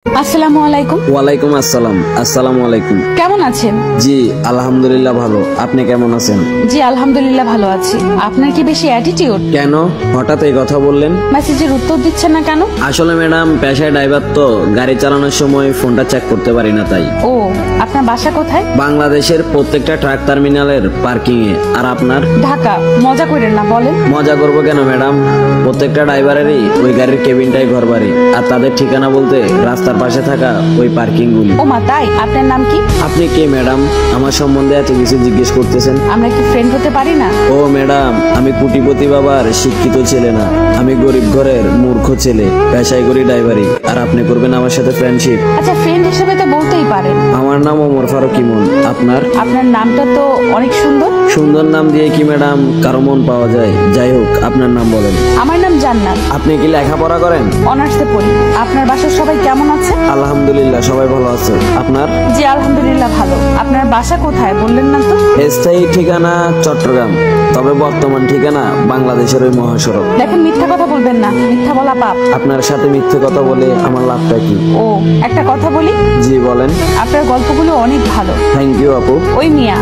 আসসালামু আলাইকুম। ওয়ালাইকুম আসসালাম। আসসালামু আলাইকুম। কেমন আছেন? জি আলহামদুলিল্লাহ ভালো। আপনি কেমন আছেন? জি আলহামদুলিল্লাহ ভালো আছি। আপনার কি বেশি অ্যাটিটিউড? কেন হঠাৎ এই কথা বললেন? মেসেজের উত্তর দিচ্ছেন না কেন? আসলে ম্যাডাম পেশায় ড্রাইভার তো গাড়ি চালানোর সময় ফোনটা চেক করতে পারি না তাই। ও, আপনার বাসা কোথায়? বাংলাদেশের প্রত্যেকটা ট্রাক টার্মিনালের পার্কিং এ। আর আপনার? ঢাকা। মজা করেন না, বলেন। মজা করবো কেন ম্যাডাম, প্রত্যেকটা ড্রাইভারেরই ওই গাড়ির কেবিনটাই ঘর বাড়ি, আর তাদের ঠিকানা বলতে রাস্তার পাশে থাকা ওই পার্কিং গুলি। ও মা, তাই? আপনার নাম কি? আপনি কে ম্যাডাম, আমার সম্বন্ধে এত কিছু জিজ্ঞেস করতেছেন? আমরা কি ফ্রেন্ড হতে পারি না? ও ম্যাডাম, আমি কোটিপতি বাবার শিক্ষিত ছেলে না, আমি গরিব ঘরের মূর্খ ছেলে, পেশায় করি ড্রাইভারি, আর আপনি করবেন আমার সাথে ফ্রেন্ডশিপ? আচ্ছা, ফ্রেন্ড হিসেবে তো বলতেই পারেন। আমার নাম ওমর ফারুক ইমন। আপনার? আপনার নামটা তো অনেক সুন্দর। সুন্দর নাম দিয়ে কি ম্যাডাম কারো মন পাওয়া যায়? যাই হোক, আপনার নাম বলেন। আমার নাম জান্নাত। আপনি কি লেখাপড়া করেন? অনার্সে পড়ি। আপনার বাসার সবাই কেমন আছে? আলহামদুলিল্লাহ সবাই ভালো আছে। আপনার? জি আলহামদুলিল্লাহ ভালো। আপনার বাসা কোথায় বললেন না তো? স্থায়ী ঠিকানা চট্টগ্রাম, তবে বর্তমান ঠিকানা বাংলাদেশের ওই মহাসড়ক। দেখেন, মিথ্যা কথা বলবেন না, মিথ্যা বলা পাপ। আপনার সাথে মিথ্যে কথা বলে আমার লাভটা কি? ও, একটা কথা বলি, জি বলেন। আপনার গল্পগুলো অনেক ভালো। থ্যাংক ইউ আপু। ওই মিয়া